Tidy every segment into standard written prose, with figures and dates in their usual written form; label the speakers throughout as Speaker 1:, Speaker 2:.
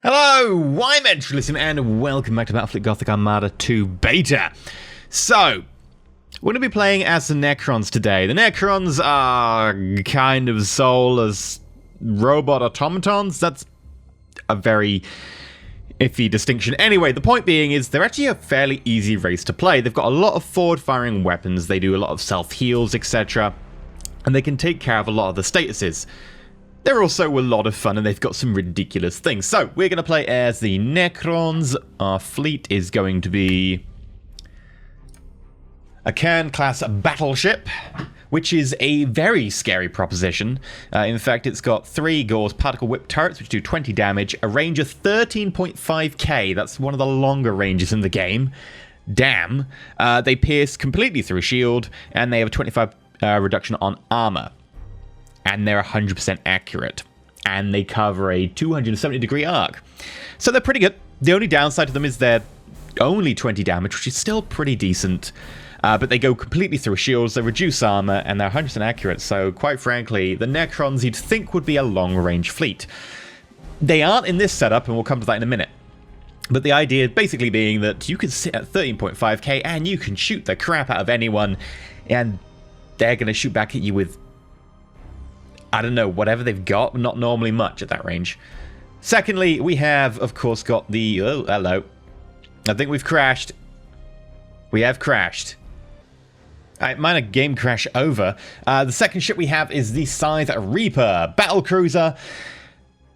Speaker 1: Hello, I'm EnterElysium and welcome back to BATTLEFLEET GOTHIC ARMADA 2 Beta. So, we're going to be playing as the Necrons today. The Necrons are kind of soulless robot automatons. That's a very iffy distinction. Anyway, the point being is they're actually a fairly easy race to play. They've got a lot of forward-firing weapons, they do a lot of self-heals, etc. And they can take care of a lot of the statuses. They're also a lot of fun and they've got some ridiculous things. So, we're going to play as the Necrons. Our fleet is going to be a Cairn-class battleship, which is a very scary proposition. In fact, it's got 3 Gauss particle whip turrets, which do 20 damage, a range of 13.5k. That's one of the longer ranges in the game. Damn. They pierce completely through a shield, and they have a 25 reduction on armor. And they're 100% accurate. And they cover a 270-degree arc. So they're pretty good. The only downside to them is they're only 20 damage, which is still pretty decent. But they go completely through shields, they reduce armor, and they're 100% accurate. So quite frankly, the Necrons you'd think would be a long-range fleet. They aren't in this setup, and we'll come to that in a minute. But the idea basically being that you can sit at 13.5k and you can shoot the crap out of anyone, and they're going to shoot back at you with, I don't know, whatever they've got, not normally much at that range. Secondly, we have, of course, got the... Oh, hello. I think we've crashed. We have crashed. Minor game crash over. The second ship we have is the Scythe Reaper battlecruiser.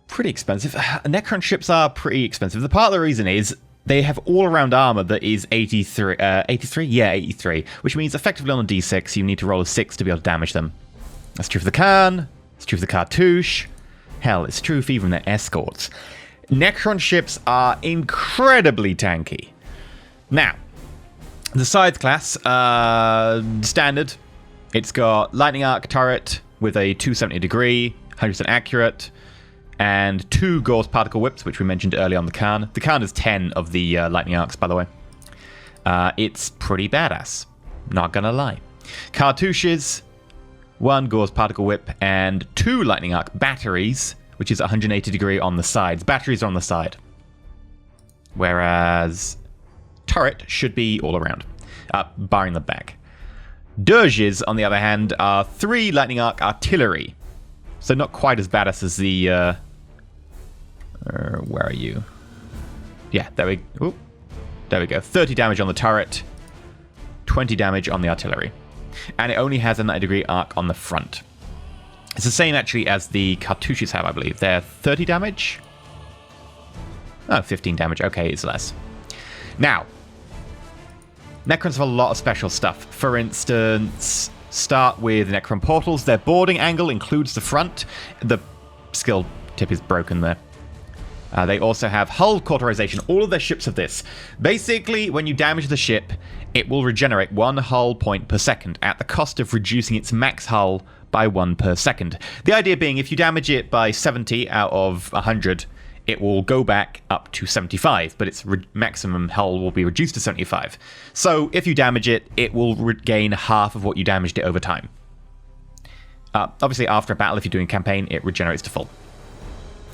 Speaker 1: Pretty expensive. Necron ships are pretty expensive. The part of the reason is they have all-around armor that is 83. 83? Yeah, 83. Which means effectively on a D6, you need to roll a 6 to be able to damage them. That's true for the Khan. It's true for the Cartouche. Hell, it's true for even their escorts. Necron ships are incredibly tanky. Now, the Scythe class, standard. It's got lightning arc turret with a 270 degree, 100% accurate, and 2 Gauss particle whips, which we mentioned earlier on the Khan. The Khan is 10 of the lightning arcs, by the way. It's pretty badass, not gonna lie. Cartouches, 1 Gauss particle whip, and 2 lightning arc batteries, which is 180 degree on the sides. Batteries are on the side. Whereas turret should be all around, barring the back. Dirges, on the other hand, are 3 lightning arc artillery. So not quite as badass as the... where are you? Yeah, there we go. 30 damage on the turret, 20 damage on the artillery. And it only has a 90-degree arc on the front. It's the same, actually, as the Cartouches have, I believe. They're 30 damage? Oh, 15 damage. Okay, it's less. Now, Necrons have a lot of special stuff. For instance, start with Necron portals. Their boarding angle includes the front. The skill tip is broken there. They also have hull cauterization. All of their ships have this. Basically, when you damage the ship, it will regenerate 1 hull point per second at the cost of reducing its max hull by 1 per second. The idea being, if you damage it by 70 out of 100, it will go back up to 75, but its maximum hull will be reduced to 75. So if you damage it, it will regain half of what you damaged it over time. Obviously, after a battle, if you're doing a campaign, it regenerates to full.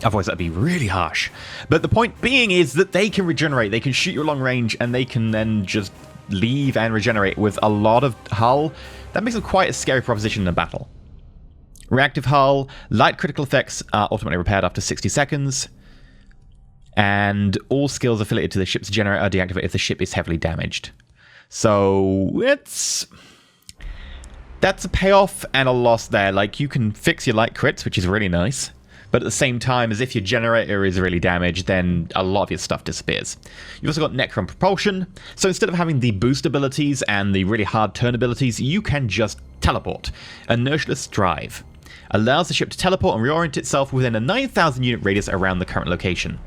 Speaker 1: Otherwise, that'd be really harsh. But the point being is that they can regenerate. They can shoot you long range, and they can then just leave and regenerate with a lot of hull. That makes them quite a scary proposition in a battle. Reactive hull, light critical effects are automatically repaired after 60 seconds. And all skills affiliated to the ship's generator are deactivated if the ship is heavily damaged. So, that's a payoff and a loss there. Like, you can fix your light crits, which is really nice. But at the same time, as if your generator is really damaged, then a lot of your stuff disappears. You've also got Necron Propulsion. So instead of having the boost abilities and the really hard turn abilities, you can just teleport. Inertialess Drive allows the ship to teleport and reorient itself within a 9,000 unit radius around the current location.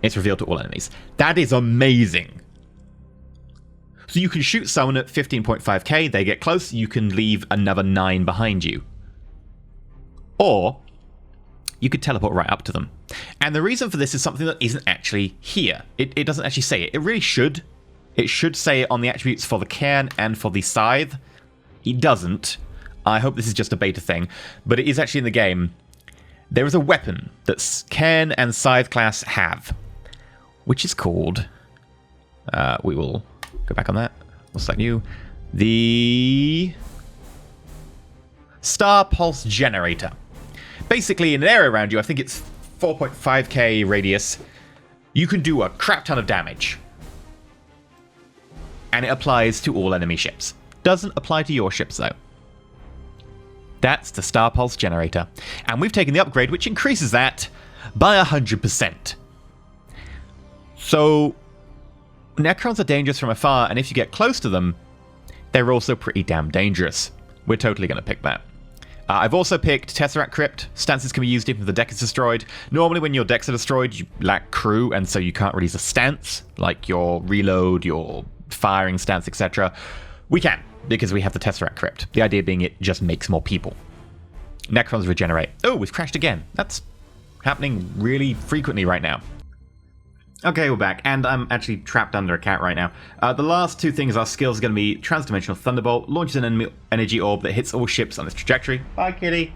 Speaker 1: It's revealed to all enemies. That is amazing. So you can shoot someone at 15.5k, they get close, you can leave another 9 behind you. Or you could teleport right up to them. And the reason for this is something that isn't actually here. It doesn't actually say it. It really should. It should say it on the attributes for the Cairn and for the Scythe. It doesn't. I hope this is just a beta thing. But it is actually in the game. there is a weapon that Cairn and Scythe class have, which is called, we will go back on that, we'll select new, the Star Pulse Generator. Basically, in an area around you, I think it's 4.5k radius, you can do a crap ton of damage. And it applies to all enemy ships. Doesn't apply to your ships, though. That's the Star Pulse Generator. And we've taken the upgrade, which increases that by 100%. So, Necrons are dangerous from afar, and if you get close to them, they're also pretty damn dangerous. We're totally going to pick that. I've also picked Tesseract Crypt. Stances can be used even if the deck is destroyed. Normally when your decks are destroyed, you lack crew, and so you can't really use a stance, like your reload, your firing stance, etc. We can, because we have the Tesseract Crypt. The idea being it just makes more people. Necrons regenerate. Oh, we've crashed again. That's happening really frequently right now. Okay, we're back, and I'm actually trapped under a cat right now. The last two things our skills are going to be Transdimensional Thunderbolt, launches an enemy energy orb that hits all ships on this trajectory. Bye, kitty.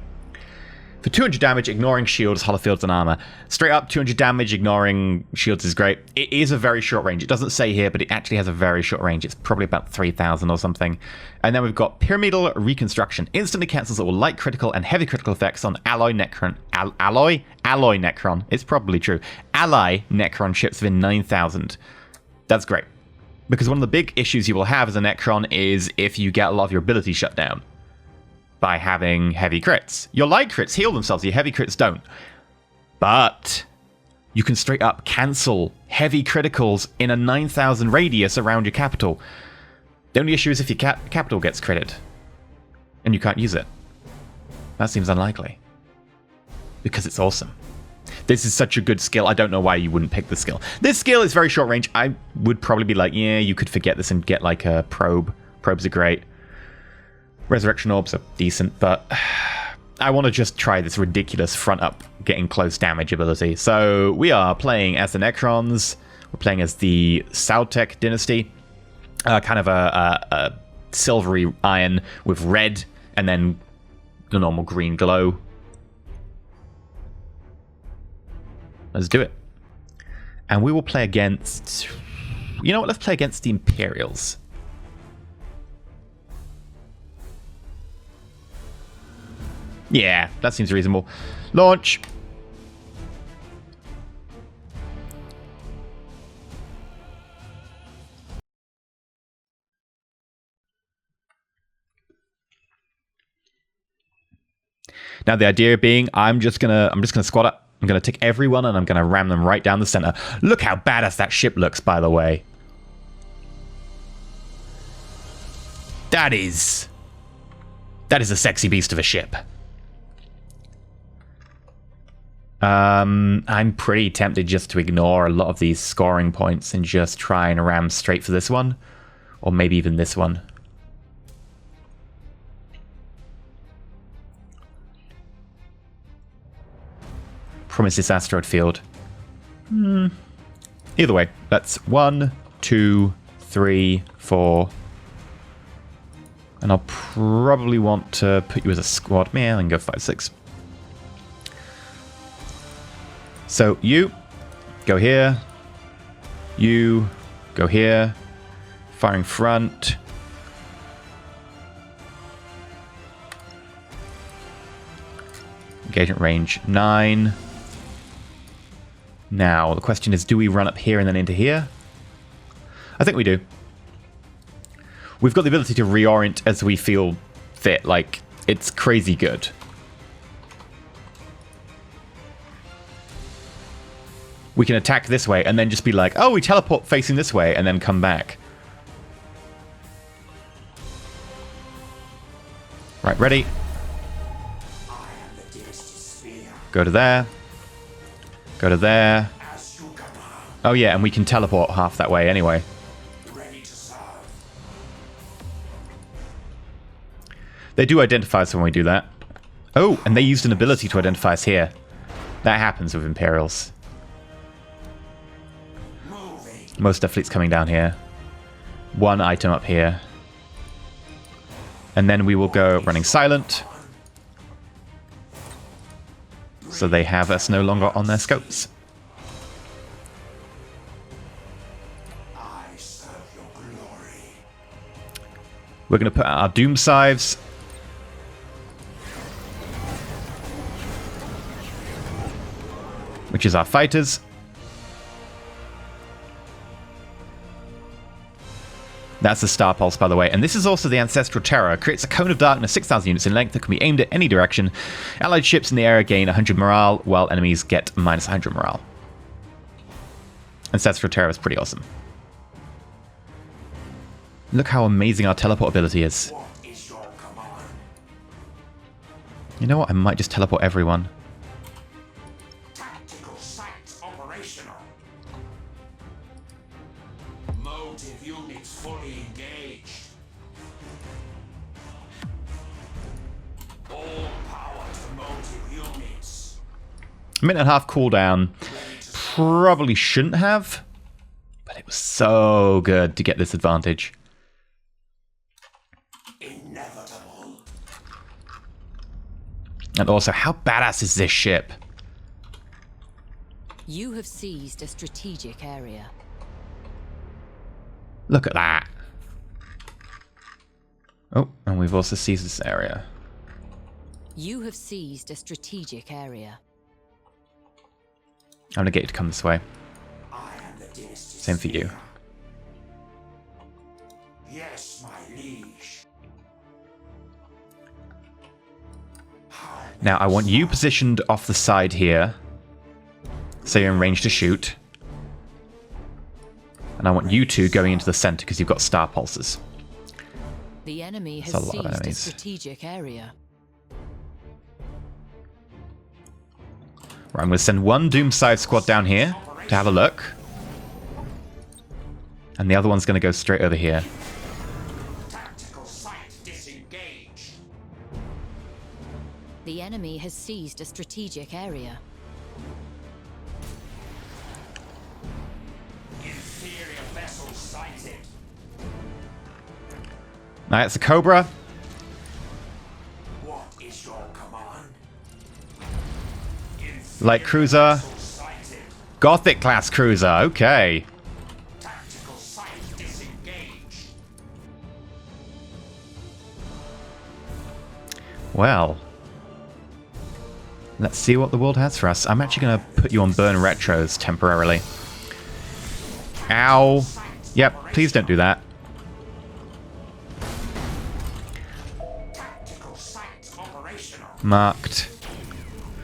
Speaker 1: For 200 damage, ignoring shields, holofields, and armor. Straight up, 200 damage, ignoring shields is great. It is a very short range. It doesn't say here, but it actually has a very short range. It's probably about 3,000 or something. And then we've got Pyramidal Reconstruction. Instantly cancels all light critical and heavy critical effects on Alloy Necron. Alloy Necron. It's probably true. Ally Necron ships within 9,000. That's great. Because one of the big issues you will have as a Necron is if you get a lot of your abilities shut down by having heavy crits. Your light crits heal themselves, your heavy crits don't. But you can straight up cancel heavy criticals in a 9,000 radius around your capital. The only issue is if your capital gets critted and you can't use it. That seems unlikely. Because it's awesome. This is such a good skill, I don't know why you wouldn't pick the skill. This skill is very short range. I would probably be like, yeah, you could forget this and get like a probe. Probes are great. Resurrection Orbs are decent, but I want to just try this ridiculous front-up getting close damage ability. So we are playing as the Necrons. We're playing as the Sautech Dynasty. Kind of a silvery iron with red and then the normal green glow. Let's do it. And we will play against... You know what? Let's play against the Imperials. Yeah, that seems reasonable. Launch. Now the idea being, I'm just gonna squad up. I'm gonna take everyone and I'm gonna ram them right down the center. Look how badass that ship looks, by the way. That is a sexy beast of a ship. I'm pretty tempted just to ignore a lot of these scoring points and just try and ram straight for this one. Or maybe even this one. Promise this asteroid field. Either way, that's 1, 2, 3, 4. And I'll probably want to put you as a squad. Man, I can go 5, 6. So you go here, you go here, firing front. Engagement range 9. Now the question is, do we run up here and then into here? I think we do. We've got the ability to reorient as we feel fit, like it's crazy good. We can attack this way and then just be like, oh, we teleport facing this way and then come back. Right, ready? Go to there. Go to there. Oh yeah, and we can teleport half that way anyway. They do identify us when we do that. Oh, and they used an ability to identify us here. That happens with Imperials. Most of their fleet's coming down here. One item up here. And then we will go running silent. so they have us no longer on their scopes. We're going to put out our Doom Scythes. Which is our fighters. That's the Star Pulse, by the way. And this is also the Ancestral Terror. Creates a cone of darkness, 6,000 units in length that can be aimed at any direction. Allied ships in the area gain 100 morale, while enemies get minus 100 morale. Ancestral Terror is pretty awesome. Look how amazing our teleport ability is. You know what? I might just teleport everyone.
Speaker 2: Tactical sites operational. Motive units fully engaged. All power to motive units.
Speaker 1: A minute and a half cooldown. Probably shouldn't have, but it was so good to get this advantage. And also, how badass is this ship?
Speaker 3: You have seized a strategic area.
Speaker 1: Look at that. Oh, and we've also seized this area.
Speaker 3: You have seized a strategic area.
Speaker 1: I'm gonna get you to come this way. Same for you.
Speaker 2: Yes, my liege.
Speaker 1: Now, I want you positioned off the side here, so you're in range to shoot. And I want you two going into the center because you've got star pulses.
Speaker 3: The enemy has
Speaker 1: That's a lot of
Speaker 3: seized a
Speaker 1: enemies.
Speaker 3: strategic area.
Speaker 1: Right, I'm going to send one Doom Scythe squad down here to have a look. And the other one's going to go straight over here.
Speaker 2: Tactical site disengaged.
Speaker 3: The enemy has seized a strategic area.
Speaker 2: Inferior vessel sighted.
Speaker 1: Now, it's a Cobra.
Speaker 2: What is your command?
Speaker 1: Light cruiser.
Speaker 2: Vessel sighted.
Speaker 1: Gothic class cruiser. Okay.
Speaker 2: Tactical site disengaged.
Speaker 1: Well. Let's see what the world has for us. I'm actually going to put you on burn retros temporarily. Ow. Yep, please don't do that.
Speaker 2: Tactical site operational.
Speaker 1: Marked.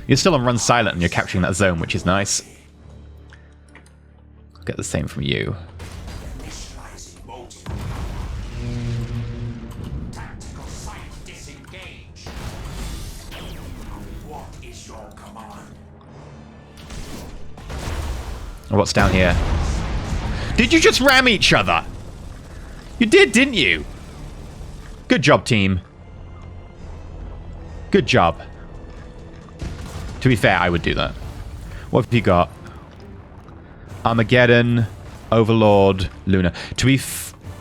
Speaker 1: You're still on run silent and you're capturing that zone, which is nice. I'll get the same from you.
Speaker 2: Initializing motive. Tactical site disengaged. What is your command?
Speaker 1: What's down here? Did you just ram each other? You did, didn't you? Good job, team. Good job. To be fair, I would do that. What have you got? Armageddon, Overlord, Luna. To be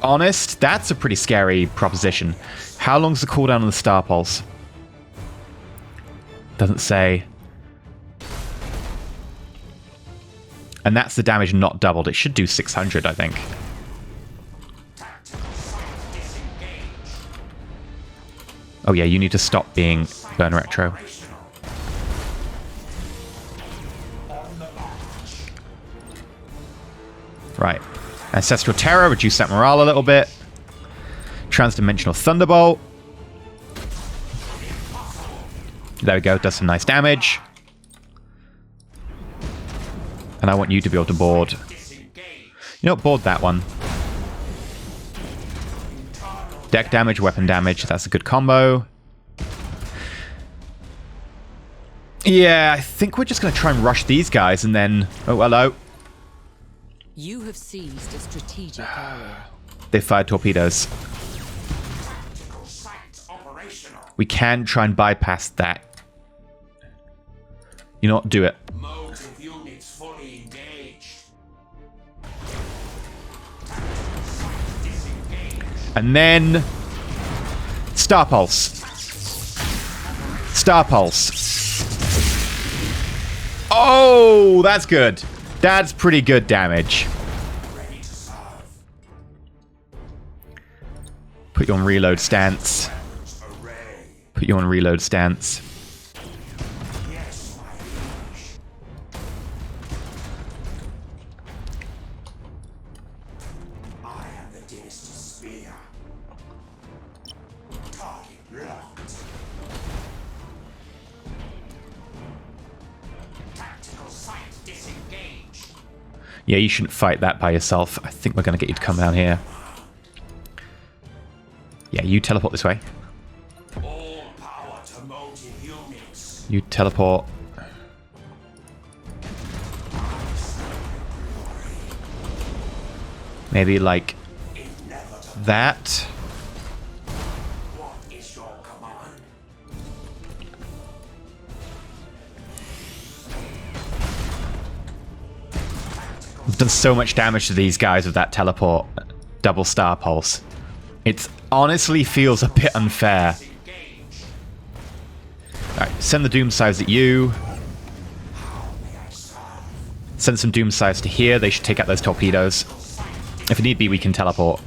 Speaker 1: honest, that's a pretty scary proposition. How long's the cooldown on the Star Pulse? Doesn't say. And that's the damage not doubled. It should do 600, I think. Oh yeah, you need to stop being burn retro. Right. Ancestral Terror, reduce that morale a little bit. Transdimensional Thunderbolt. There we go, does some nice damage. And I want you to be able to board. You know what, board that one. Deck damage, weapon damage, that's a good combo. Yeah, I think we're just going to try and rush these guys and then... Oh, hello.
Speaker 3: You have seized a strategic area.
Speaker 1: They fired torpedoes.
Speaker 2: Tactical site operational.
Speaker 1: We can try and bypass that. You know what, do it.
Speaker 2: Motive units fully engaged. Tactical site disengaged.
Speaker 1: And then... Star Pulse. Star Pulse. Oh, that's good. That's pretty good damage.
Speaker 2: Ready to serve.
Speaker 1: Put you on reload stance.
Speaker 2: Array.
Speaker 1: Put you on reload stance.
Speaker 2: Yes, my liege. I am the dynasty spear. Target locked. Tactical sight disengaged.
Speaker 1: Yeah, you shouldn't fight that by yourself. I think we're going to get you to come down here. Yeah, you teleport this way.
Speaker 2: All power to multi-humans.
Speaker 1: You teleport. Maybe like
Speaker 2: Inevitable.
Speaker 1: that.
Speaker 2: What is your command?
Speaker 1: We've done so much damage to these guys with that teleport. Double star pulse. It honestly feels a bit unfair.
Speaker 2: Engage.
Speaker 1: Alright, send the doom sides at you.
Speaker 2: How may I serve?
Speaker 1: Send some doom sides to here. They should take out those torpedoes. If need be, we can teleport.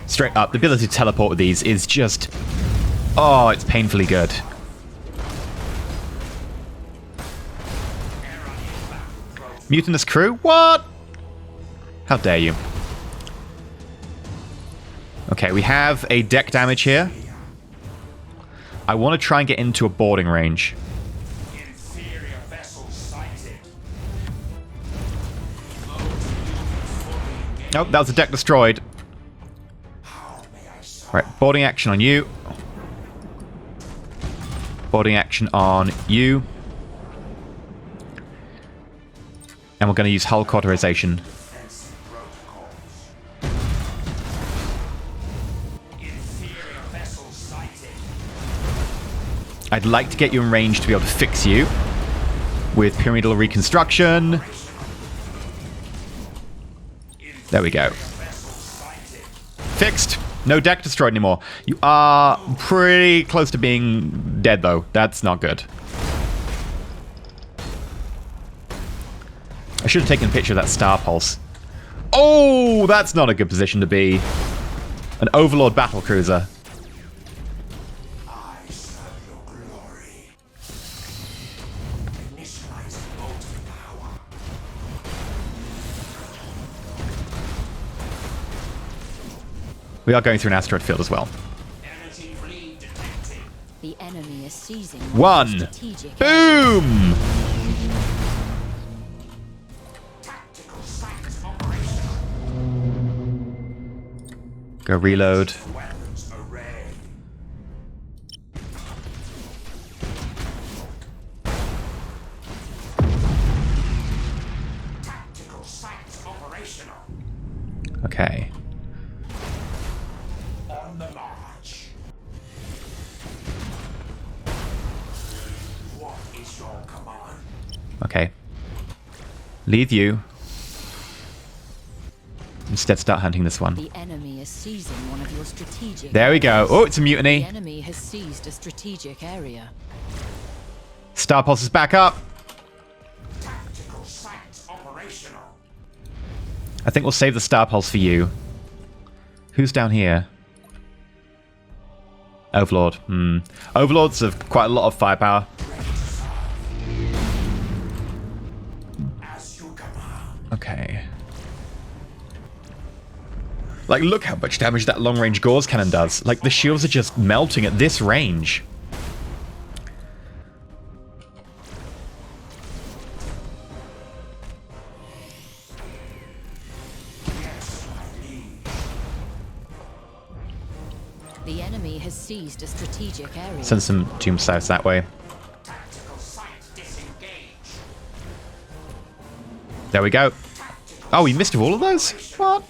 Speaker 1: Straight up, the ability to teleport with these is just... Oh, it's painfully good. Mutinous crew? What? How dare you? Okay, we have a deck damage here. I want to try and get into a boarding range.
Speaker 2: Inferior vessel sighted.
Speaker 1: Oh, that was a deck destroyed.
Speaker 2: How may I serve?
Speaker 1: Right, boarding action on you. Boarding action on you. And we're going to use hull cauterization.
Speaker 2: Defensive protocols. Inferior vessel sighted.
Speaker 1: I'd like to get you in range to be able to fix you with pyramidal reconstruction. There we go.
Speaker 2: Vessel sighted.
Speaker 1: Fixed. No deck destroyed anymore. You are pretty close to being dead, though. That's not good. I should have taken a picture of that star pulse. Oh, that's not a good position to be. An Overlord battlecruiser.
Speaker 2: I serve your glory. Initializing molten power.
Speaker 1: We are going through an asteroid field as well.
Speaker 2: Energy bleed detected.
Speaker 3: The enemy is seizing
Speaker 1: One.
Speaker 3: strategic
Speaker 1: Boom!
Speaker 2: Tactical sight operational.
Speaker 1: Go reload.
Speaker 2: Weapons array. Tactical sight operational.
Speaker 1: Okay.
Speaker 2: On the march. What is your command?
Speaker 1: Okay. Leave you. Instead, start hunting this one.
Speaker 3: The enemy is seizing one of your strategic
Speaker 1: There we go.
Speaker 3: areas.
Speaker 1: Oh, it's a
Speaker 3: The
Speaker 1: mutiny.
Speaker 3: enemy has seized a strategic area.
Speaker 1: Star pulse is back up.
Speaker 2: Tactical sight operational.
Speaker 1: I think we'll save the star pulse for you. Who's down here? Overlord. Overlords have quite a lot of firepower.
Speaker 2: As you command.
Speaker 1: Okay. Like, look how much damage that long-range Gauze cannon does. Like, the shields are just melting at this range.
Speaker 2: Yes, my liege.
Speaker 3: The enemy has seized a strategic area.
Speaker 1: Send some doom sights that way.
Speaker 2: Tactical sight disengaged.
Speaker 1: There we go. Oh, we missed all of those? What?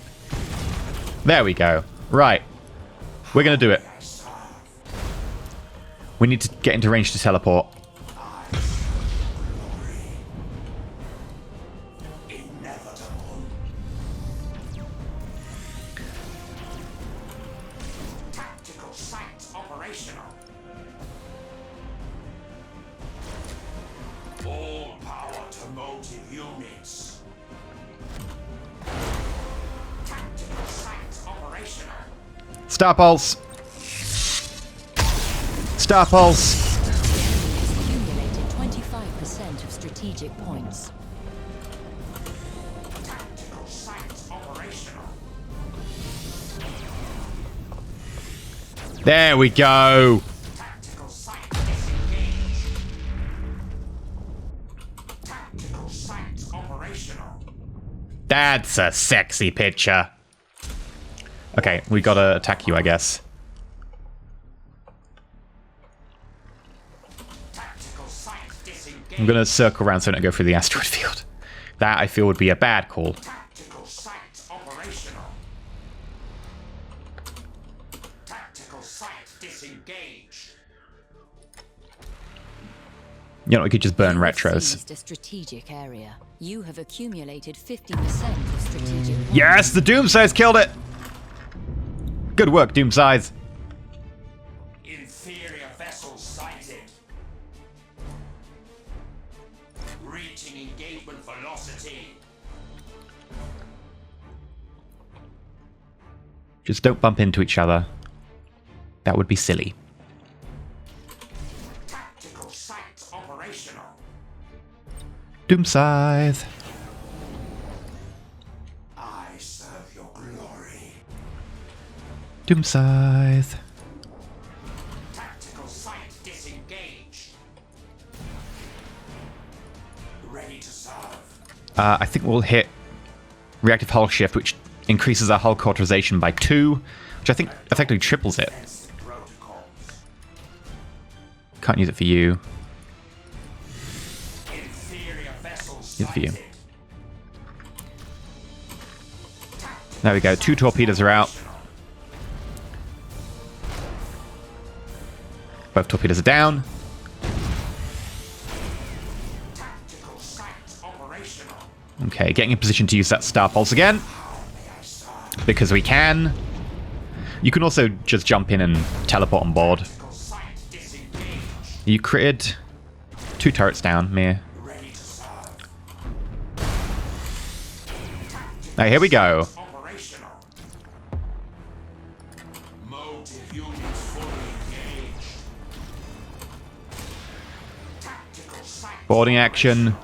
Speaker 1: There we go. Right. We're going to do it. We need to get into range to teleport.
Speaker 2: Inevitable. Tactical sight operational. units. Tactical site operational.
Speaker 1: Star Pulse. Star Pulse.
Speaker 3: Accumulated 25% of strategic points.
Speaker 2: Tactical site operational.
Speaker 1: There we go.
Speaker 2: Tactical site disengaged. Tactical site operational.
Speaker 1: That's a sexy picture. Okay, we gotta attack you, I guess.
Speaker 2: Tactical site disengaged.
Speaker 1: I'm gonna circle around so I don't go through the asteroid field. That, I feel, would be a bad call.
Speaker 2: Tactical site operational. Tactical site disengaged.
Speaker 1: You know, we could just burn
Speaker 3: You have
Speaker 1: retros.
Speaker 3: seized a strategic area. You have accumulated 50% of strategic points.
Speaker 1: Yes, the Doomsize killed it! Good work, Doomsize.
Speaker 2: Inferior vessel sighted. Reaching engagement velocity.
Speaker 1: Just don't bump into each other. That would be silly.
Speaker 2: Tactical site operational.
Speaker 1: Doomsize.
Speaker 2: I serve your glory.
Speaker 1: Doomsize.
Speaker 2: Tactical site disengaged. Ready to serve.
Speaker 1: I think we'll hit reactive hull shift, which increases our hull cauterization by 2, which I think effectively triples it.
Speaker 2: Defensive protocols.
Speaker 1: Can't use it for you.
Speaker 2: Inferior vessels
Speaker 1: Good for you.
Speaker 2: sighted.
Speaker 1: There we go. 2 torpedoes are out. Both torpedoes are down.
Speaker 2: Tactical site operational.
Speaker 1: Okay, getting in position to use that Star Pulse again. Because we can. You can also just jump in and teleport on board.
Speaker 2: Tactical site disengaged.
Speaker 1: You critted 2 turrets down, Mir.
Speaker 2: Ready to serve.
Speaker 1: Now here we go.
Speaker 2: Operational. Motive units fully engaged. Tactical site
Speaker 1: Boarding action.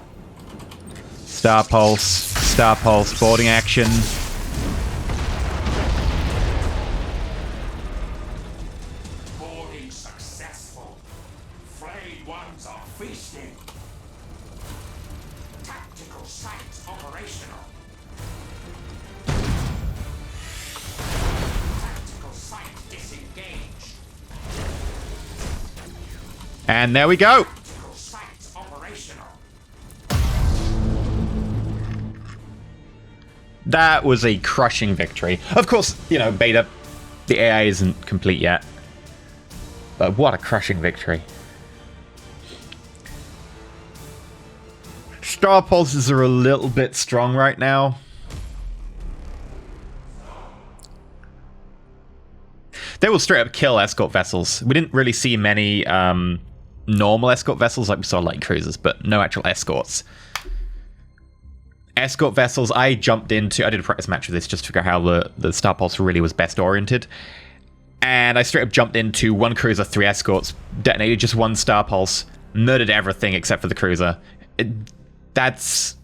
Speaker 1: Star Pulse, boarding action.
Speaker 2: boarding successful. Flayed ones are feasting. Tactical site operational. Tactical site disengaged.
Speaker 1: And there we go.
Speaker 2: Tactical site operational.
Speaker 1: That was a crushing victory. Of course, you know, beta, the AI isn't complete yet. But what a crushing victory. Star Pulses are a little bit strong right now. They will straight up kill escort vessels. We didn't really see many normal escort vessels like we saw light cruisers, but no actual escorts. Escort vessels, I did a practice match with this just to figure out how the Star Pulse really was best oriented. And I straight up jumped into 1 cruiser, 3 escorts, detonated just 1 Star Pulse, murdered everything except for the cruiser. That's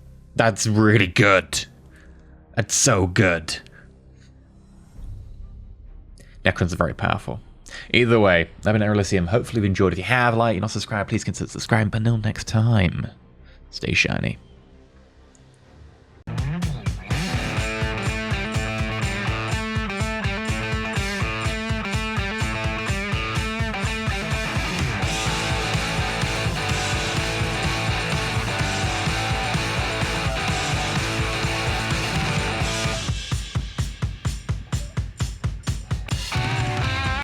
Speaker 1: really good. That's so good. Necrons are very powerful. Either way, I've been EnterElysium. Hopefully you've enjoyed. If you have, like, you're not subscribed, please consider subscribing. But until next time, stay shiny.